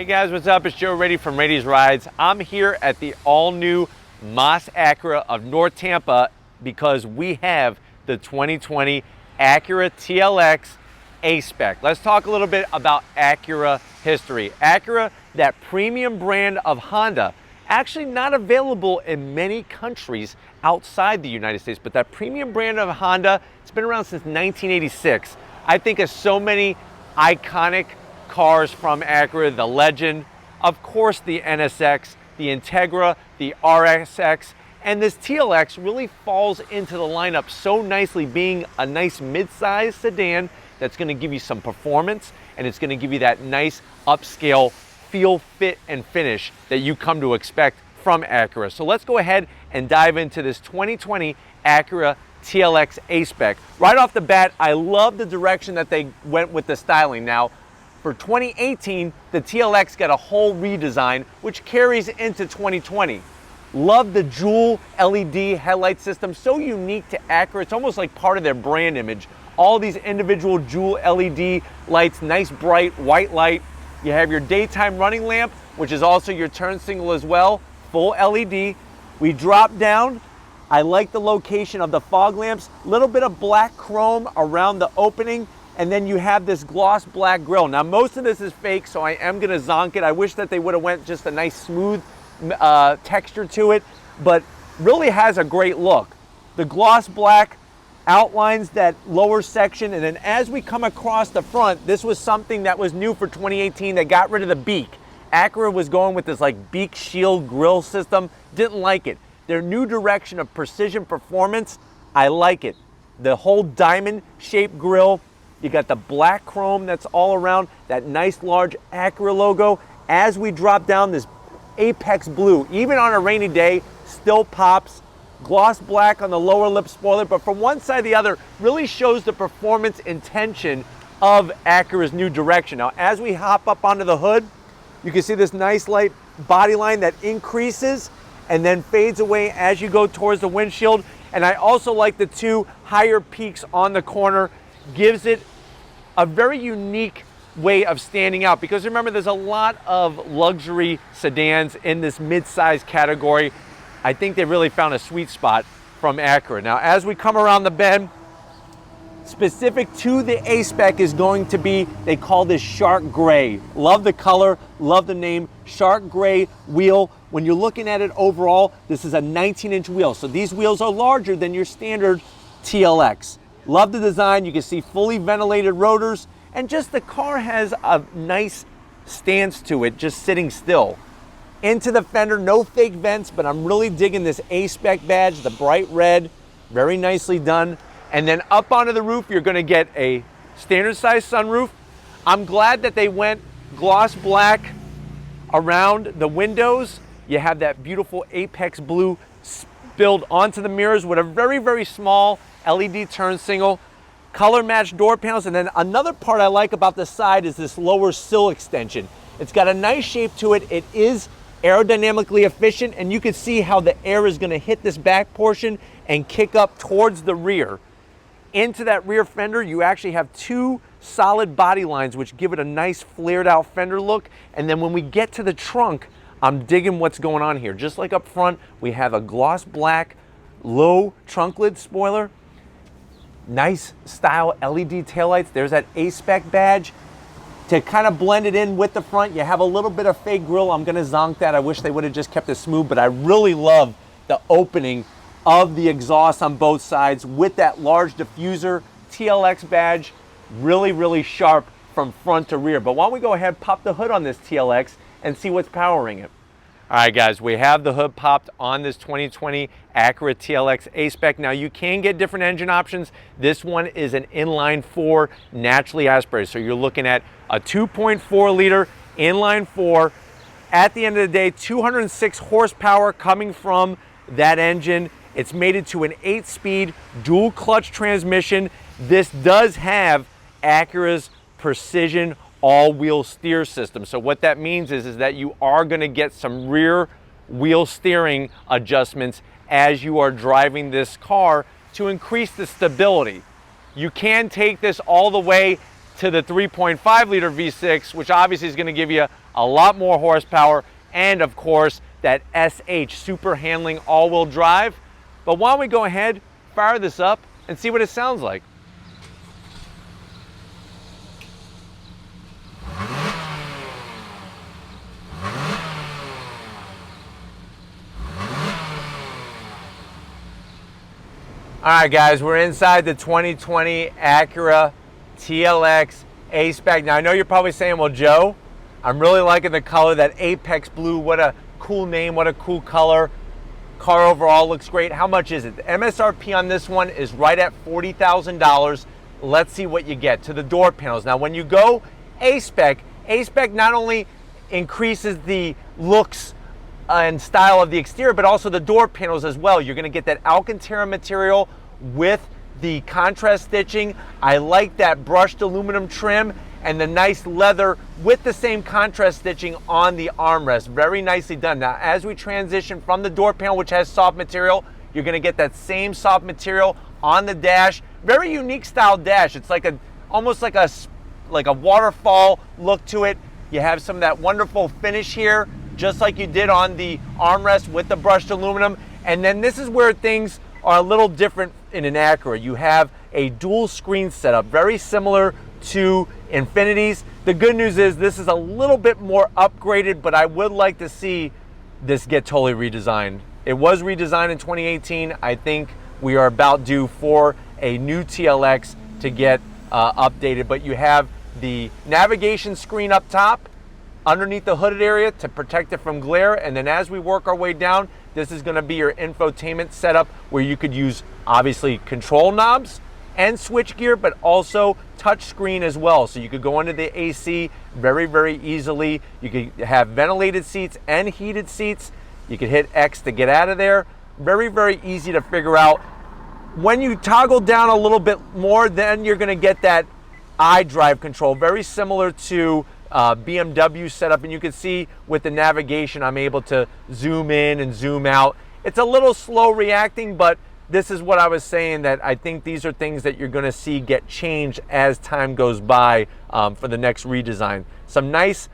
Hey guys, what's up? It's Joe Reddy from Reddy's Rides. I'm here at the all-new Moss Acura of North Tampa because we have the 2020 Acura TLX A-Spec. Let's talk a little bit about Acura history. Acura, that premium brand of Honda, actually not available in many countries outside the United States, but that premium brand of Honda, it's been around since 1986. I think of so many iconic cars from Acura, the Legend, of course the NSX, the Integra, the RSX, and this TLX really falls into the lineup so nicely, being a nice mid-size sedan that's going to give you some performance, and it's going to give you that nice upscale feel, fit, and finish that you come to expect from Acura. So let's go ahead and dive into this 2020 Acura TLX A-Spec. Right off the bat, I love the direction that they went with the styling. Now, for 2018, the TLX got a whole redesign, which carries into 2020. Love the dual LED headlight system, so unique to Acura. It's almost like part of their brand image. All these individual dual LED lights, nice bright white light. You have your daytime running lamp, which is also your turn signal as well, full LED. We drop down. I like the location of the fog lamps, little bit of black chrome around the opening, and then you have this gloss black grille. Now most of this is fake, so I am gonna zonk it. I wish that they would have went just a nice smooth texture to it, but really has a great look. The gloss black outlines that lower section, and then as we come across the front, this was something that was new for 2018. They got rid of the beak. Acura was going with this like beak shield grille system. Didn't like it. Their new direction of precision performance, I like it. The whole diamond shaped grille. You got the black chrome that's all around, that nice large Acura logo. As we drop down, this Apex blue, even on a rainy day, still pops. Gloss black on the lower lip spoiler, but from one side to the other, really shows the performance intention of Acura's new direction. Now, as we hop up onto the hood, you can see this nice light body line that increases and then fades away as you go towards the windshield. And I also like the two higher peaks on the corner. Gives it a very unique way of standing out, because remember, there's a lot of luxury sedans in this mid-size category. I think they really found a sweet spot from Acura. Now, as we come around the bend, specific to the A-Spec is going to be, they call this shark gray. Love the color, love the name, shark gray wheel. When you're looking at it overall, this is a 19-inch wheel. So these wheels are larger than your standard TLX. Love the design. You can see fully ventilated rotors, and just the car has a nice stance to it, just sitting still. Into the fender, no fake vents, but I'm really digging this A-Spec badge, the bright red, very nicely done. And then up onto the roof, you're gonna get a standard size sunroof. I'm glad that they went gloss black around the windows. You have that beautiful Apex blue spilled onto the mirrors with a very, very small LED turn signal, color matched door panels. And then another part I like about the side is this lower sill extension. It's got a nice shape to it. It is aerodynamically efficient, and you can see how the air is going to hit this back portion and kick up towards the rear. Into that rear fender, you actually have two solid body lines, which give it a nice flared out fender look. And then when we get to the trunk, I'm digging what's going on here. Just like up front, we have a gloss black low trunk lid spoiler. Nice style LED taillights. There's that A-Spec badge. To kind of blend it in with the front, you have a little bit of fake grille. I'm gonna zonk that. I wish they would have just kept it smooth, but I really love the opening of the exhaust on both sides with that large diffuser. TLX badge, really, really sharp from front to rear. But why don't we go ahead, pop the hood on this TLX and see what's powering it. All right, guys, we have the hood popped on this 2020 Acura TLX A-Spec. Now, you can get different engine options. This one is an inline 4 naturally aspirated. So you're looking at a 2.4 liter inline 4. At the end of the day, 206 horsepower coming from that engine. It's mated to an 8-speed dual clutch transmission. This does have Acura's precision all-wheel steer system. So what that means is that you are going to get some rear wheel steering adjustments as you are driving this car to increase the stability. You can take this all the way to the 3.5 liter V6, which obviously is going to give you a lot more horsepower, and of course that SH super handling all-wheel drive. But why don't we go ahead, fire this up, and see what it sounds like. All right, guys, we're inside the 2020 Acura TLX A-Spec. Now, I know you're probably saying, well, Joe, I'm really liking the color, that Apex blue. What a cool name, what a cool color. Car overall looks great. How much is it? The MSRP on this one is right at $40,000. Let's see what you get. To the door panels. Now, when you go A-Spec, A-Spec not only increases the looks and style of the exterior, but also the door panels as well. You're going to get that Alcantara material with the contrast stitching. I like that brushed aluminum trim and the nice leather with the same contrast stitching on the armrest. Very nicely done. Now, as we transition from the door panel, which has soft material, you're going to get that same soft material on the dash. Very unique style dash. It's like almost like a waterfall look to it. You have some of that wonderful finish here, just like you did on the armrest with the brushed aluminum. And then this is where things are a little different in an Acura. You have a dual screen setup, very similar to Infinity's. The good news is this is a little bit more upgraded, but I would like to see this get totally redesigned. It was redesigned in 2018. I think we are about due for a new TLX to get updated, but you have the navigation screen up top, underneath the hooded area to protect it from glare. And then as we work our way down, this is going to be your infotainment setup, where you could use obviously control knobs and switch gear, but also touch screen as well. So you could go under the AC very, very easily. You could have ventilated seats and heated seats. You could hit X to get out of there. Very, very easy to figure out. When you toggle down a little bit more, then you're going to get that iDrive control, very similar to BMW setup. And you can see with the navigation, I'm able to zoom in and zoom out. It's a little slow reacting, but this is what I was saying, that I think these are things that you're going to see get changed as time goes by for the next redesign. Some nice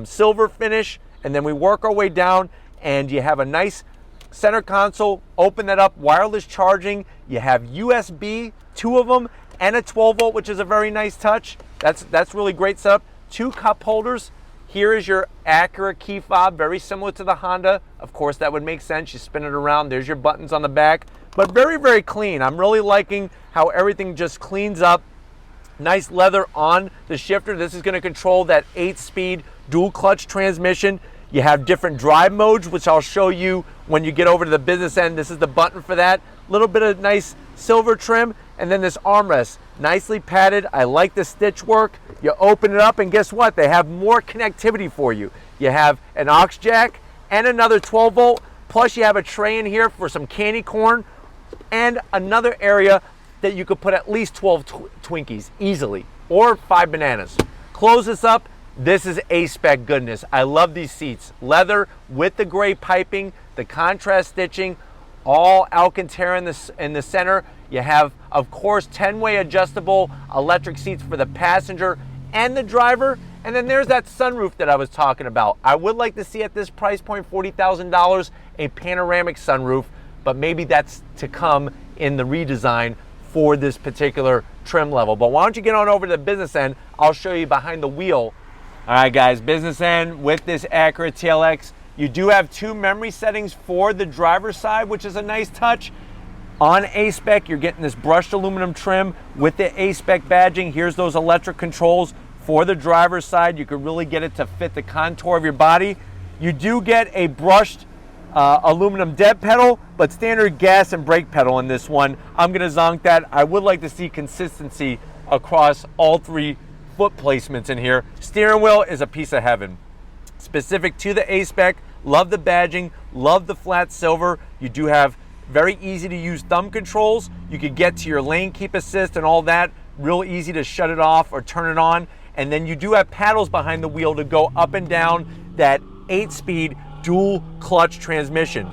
silver finish, and then we work our way down and you have a nice center console. Open that up, wireless charging. You have USB, 2 of them, and a 12 volt, which is a very nice touch. That's really great setup. 2 cup holders. Here is your Acura key fob, very similar to the Honda. Of course, that would make sense. You spin it around, there's your buttons on the back, but very, very clean. I'm really liking how everything just cleans up. Nice leather on the shifter. This is going to control that 8-speed dual clutch transmission. You have different drive modes, which I'll show you when you get over to the business end. This is the button for that. Little bit of nice silver trim, and then this armrest, nicely padded. I like the stitch work. You open it up, and guess what? They have more connectivity for you. You have an aux jack and another 12 volt, plus you have a tray in here for some candy corn, and another area that you could put at least 12 Twinkies easily, or 5 bananas. Close this up. This is A-Spec goodness. I love these seats. Leather with the gray piping, the contrast stitching, all Alcantara in the center. You have, of course, 10-way adjustable electric seats for the passenger and the driver. And then there's that sunroof that I was talking about. I would like to see at this price point, $40,000, a panoramic sunroof, but maybe that's to come in the redesign for this particular trim level. But why don't you get on over to the business end? I'll show you behind the wheel. All right, guys, business end with this Acura TLX. You do have 2 memory settings for the driver's side, which is a nice touch. On A-Spec, you're getting this brushed aluminum trim with the A-Spec badging. Here's those electric controls for the driver's side. You can really get it to fit the contour of your body. You do get a brushed aluminum dead pedal, but standard gas and brake pedal in this one. I'm gonna zonk that. I would like to see consistency across all 3 foot placements in here. Steering wheel is a piece of heaven. Specific to the A-Spec, love the badging, love the flat silver. You do have very easy to use thumb controls. You could get to your lane keep assist and all that. Real easy to shut it off or turn it on. And then you do have paddles behind the wheel to go up and down that 8-speed dual clutch transmission.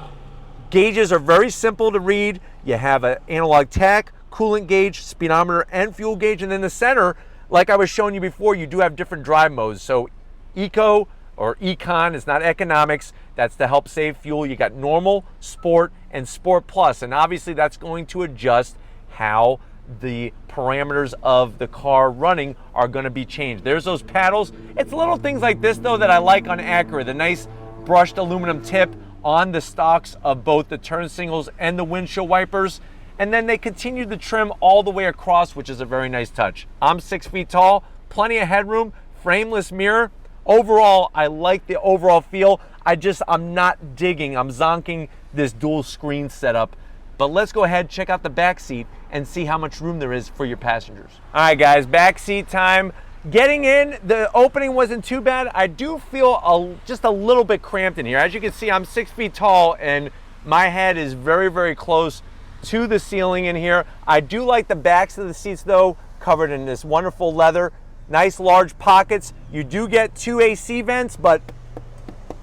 Gauges are very simple to read. You have an analog tach, coolant gauge, speedometer, and fuel gauge. And in the center, like I was showing you before, you do have different drive modes. So Eco or Econ is not economics. That's to help save fuel. You got normal, sport, and sport plus. And obviously that's going to adjust how the parameters of the car running are going to be changed. There's those paddles. It's little things like this though that I like on Acura. The nice brushed aluminum tip on the stalks of both the turn signals and the windshield wipers. And then they continue to trim all the way across, which is a very nice touch. I'm 6 feet tall, plenty of headroom, frameless mirror. Overall, I like the overall feel. I'm not digging, I'm zonking this dual screen setup. But let's go ahead, check out the back seat and see how much room there is for your passengers. All right guys, back seat time. Getting in, the opening wasn't too bad. I do feel just a little bit cramped in here. As you can see, I'm 6 feet tall and my head is very, very close to the ceiling in here. I do like the backs of the seats though, covered in this wonderful leather. Nice large pockets. You do get 2 AC vents, but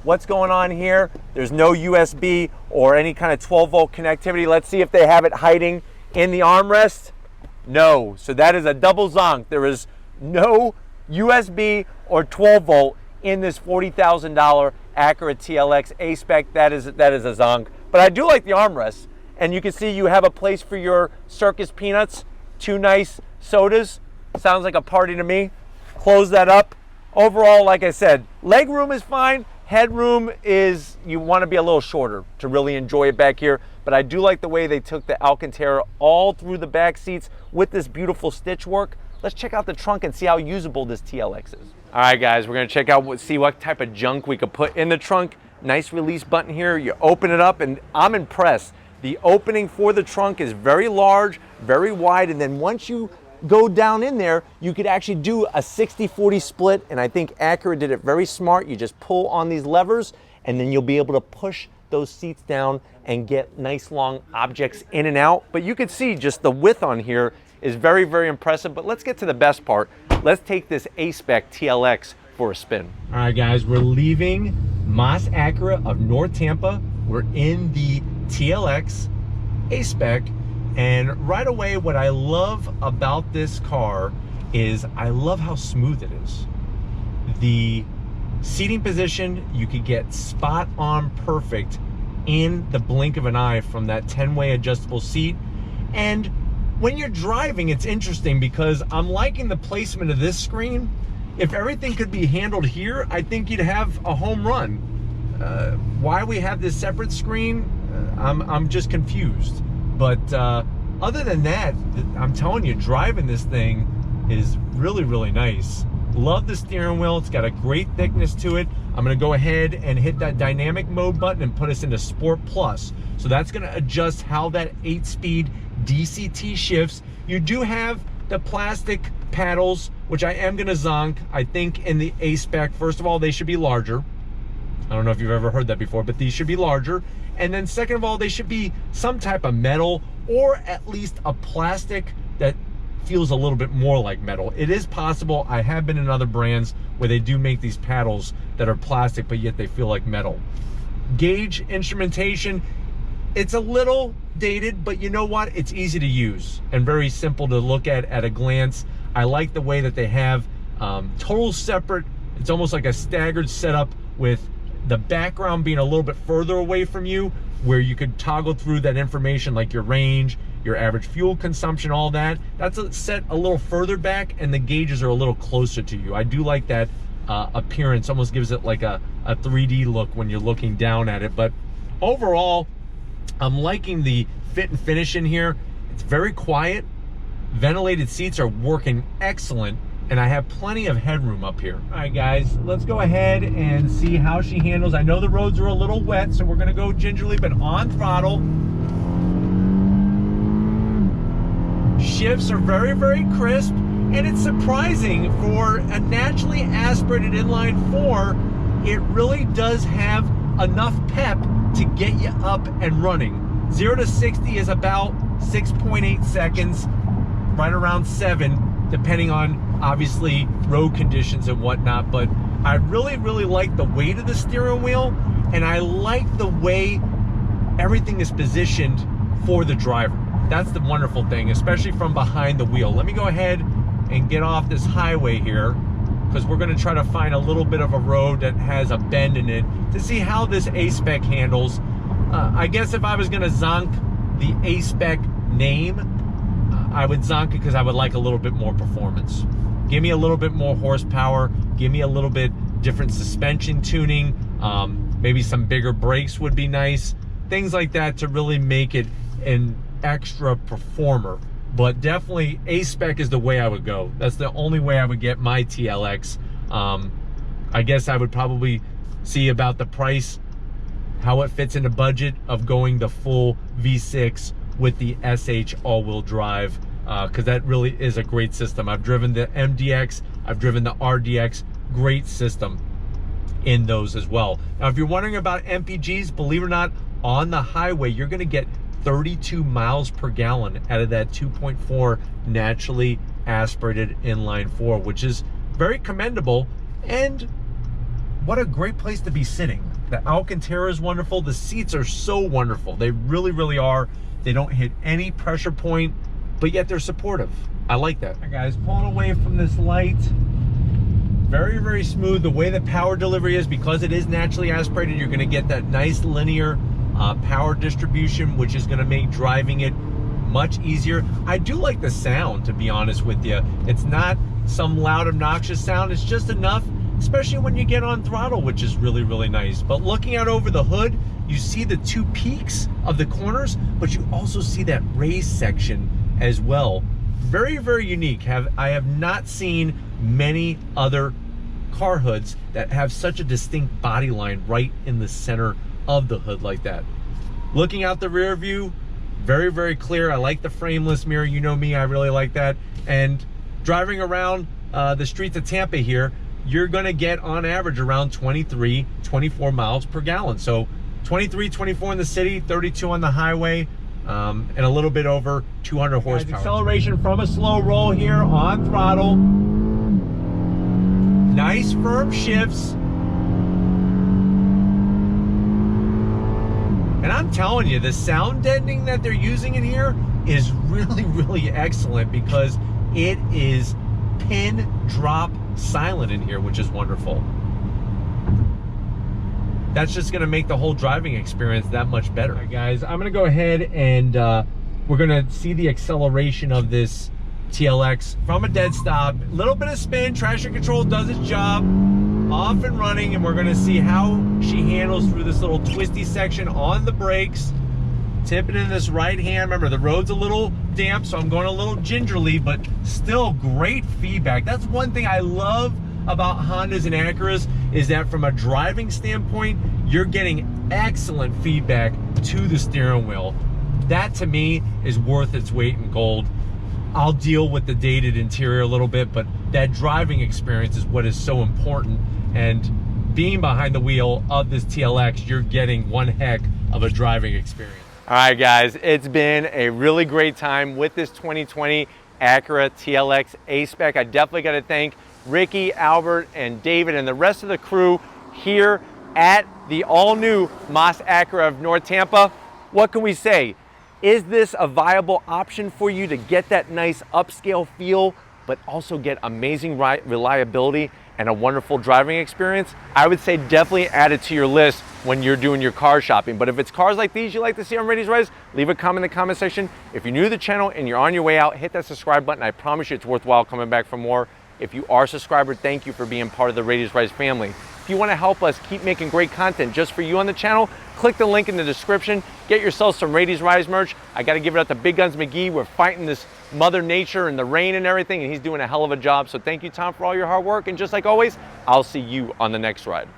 what's going on here? There's no USB or any kind of 12-volt connectivity. Let's see if they have it hiding in the armrest. No, so that is a double zonk. There is no USB or 12-volt in this $40,000 Acura TLX A-Spec. That is a zonk. But I do like the armrest. And you can see you have a place for your Circus Peanuts, 2 nice sodas. Sounds like a party to me. Close that up. Overall, like I said, leg room is fine. Headroom is, you want to be a little shorter to really enjoy it back here. But I do like the way they took the Alcantara all through the back seats with this beautiful stitch work. Let's check out the trunk and see how usable this TLX is. All right, guys, we're going to check out, see what type of junk we could put in the trunk. Nice release button here. You open it up, and I'm impressed. The opening for the trunk is very large, very wide, and then once you go down in there, you could actually do a 60-40 split, and I think Acura did it very smart. You just pull on these levers, and then you'll be able to push those seats down and get nice long objects in and out. But you can see just the width on here is very, very impressive. But let's get to the best part. Let's take this A-Spec TLX for a spin. All right, guys, we're leaving Moss Acura of North Tampa. We're in the TLX A-Spec, and right away what I love about this car is I love how smooth it is. The seating position, you could get spot on perfect in the blink of an eye from that 10-way adjustable seat. And when you're driving, it's interesting because I'm liking the placement of this screen. If everything could be handled here, I think you'd have a home run. Why we have this separate screen, I'm just confused. But other than that, I'm telling you, driving this thing is really, really nice. Love the steering wheel. It's got a great thickness to it. I'm going to go ahead and hit that dynamic mode button and put us into Sport Plus. So that's going to adjust how that 8-speed DCT shifts. You do have the plastic paddles, which I am going to zonk. I think in the A-Spec, first of all, they should be larger. I don't know if you've ever heard that before, but these should be larger. And then second of all, they should be some type of metal or at least a plastic that feels a little bit more like metal. It is possible. I have been in other brands where they do make these paddles that are plastic, but yet they feel like metal. Gauge instrumentation, it's a little dated, but you know what? It's easy to use and very simple to look at a glance. I like the way that they have total separate. It's almost like a staggered setup with the background being a little bit further away from you, where you could toggle through that information like your range, your average fuel consumption, all that. That's set a little further back, and the gauges are a little closer to you. I do like that appearance. Almost gives it like a 3D look when you're looking down at it. But overall, I'm liking the fit and finish in here. It's very quiet. Ventilated seats are working excellent, and I have plenty of headroom up here. All right, guys, let's go ahead and see how she handles. I know the roads are a little wet, so we're gonna go gingerly, but on throttle. Shifts are very, very crisp, and it's surprising for a naturally aspirated inline 4, it really does have enough pep to get you up and running. 0 to 60 is about 6.8 seconds, right around 7, depending on obviously road conditions and whatnot. But I really, really like the weight of the steering wheel, and I like the way everything is positioned for the driver. That's the wonderful thing, especially from behind the wheel. Let me go ahead and get off this highway here, because we're going to try to find a little bit of a road that has a bend in it to see how this A-Spec handles. I guess if I was going to zonk the A-Spec name, I would zonk it because I would like a little bit more performance. Give me a little bit more horsepower, give me a little bit different suspension tuning, maybe some bigger brakes would be nice, things like that to really make it an extra performer. But definitely A-Spec is the way I would go. That's the only way I would get my TLX. I guess I would probably see about the price, how it fits in the budget of going the full V6 with the SH all-wheel drive, because that really is a great system. I've driven the MDX, I've driven the RDX, great system in those as well. Now, if you're wondering about MPGs, believe it or not, on the highway, you're gonna get 32 miles per gallon out of that 2.4 naturally aspirated inline four, which is very commendable. And what a great place to be sitting. The Alcantara is wonderful. The seats are so wonderful. They really, really are. They don't hit any pressure point, but yet they're supportive. I like that. All right, guys, pulling away from this light. Very, very smooth. The way the power delivery is, because it is naturally aspirated, you're gonna get that nice linear power distribution, which is gonna make driving it much easier. I do like the sound, to be honest with you. It's not some loud, obnoxious sound. It's just enough, especially when you get on throttle, which is really, really nice. But looking out over the hood, you see the two peaks of the corners, but you also see that raised section as well. Very, very unique. I have not seen many other car hoods that have such a distinct body line right in the center of the hood like that. Looking out the rear view, very, very clear. I like the frameless mirror. You know me, I really like that. And driving around the streets of Tampa here, you're gonna get on average around 23, 24 miles per gallon. So 23, 24 in the city, 32 on the highway, and a little bit over 200 horsepower. Guys, acceleration from a slow roll here on throttle. Nice firm shifts. And I'm telling you, the sound deadening that they're using in here is really, really excellent, because it is pin drop silent in here, which is wonderful. That's just gonna make the whole driving experience that much better. All right, guys, I'm gonna go ahead and we're gonna see the acceleration of this TLX from a dead stop. A little bit of spin, traction control does its job, off and running, and we're gonna see how she handles through this little twisty section on the brakes. Tipping in this right hand. Remember, the road's a little damp, so I'm going a little gingerly, but still great feedback. That's one thing I love about Hondas and Acuras, is that from a driving standpoint, you're getting excellent feedback to the steering wheel. That to me is worth its weight in gold. I'll deal with the dated interior a little bit, but that driving experience is what is so important. And being behind the wheel of this TLX, you're getting one heck of a driving experience. All right, guys, it's been a really great time with this 2020 Acura TLX A-Spec. I definitely got to thank Ricky, Albert, and David, and the rest of the crew here at the all-new Moss Acura of North Tampa. What can we say? Is this a viable option for you to get that nice upscale feel, but also get amazing reliability and a wonderful driving experience? I would say definitely add it to your list when you're doing your car shopping. But if it's cars like these you like to see on Rady's Rides, leave a comment in the comment section. If you're new to the channel and you're on your way out, hit that subscribe button. I promise you it's worthwhile coming back for more. If you are a subscriber, thank you for being part of the Rady's Rides family. If you want to help us keep making great content just for you on the channel, click the link in the description. Get yourself some Rady's Rides merch. I got to give it up to Big Guns McGee. We're fighting this Mother Nature and the rain and everything, and he's doing a hell of a job. So thank you, Tom, for all your hard work. And just like always, I'll see you on the next ride.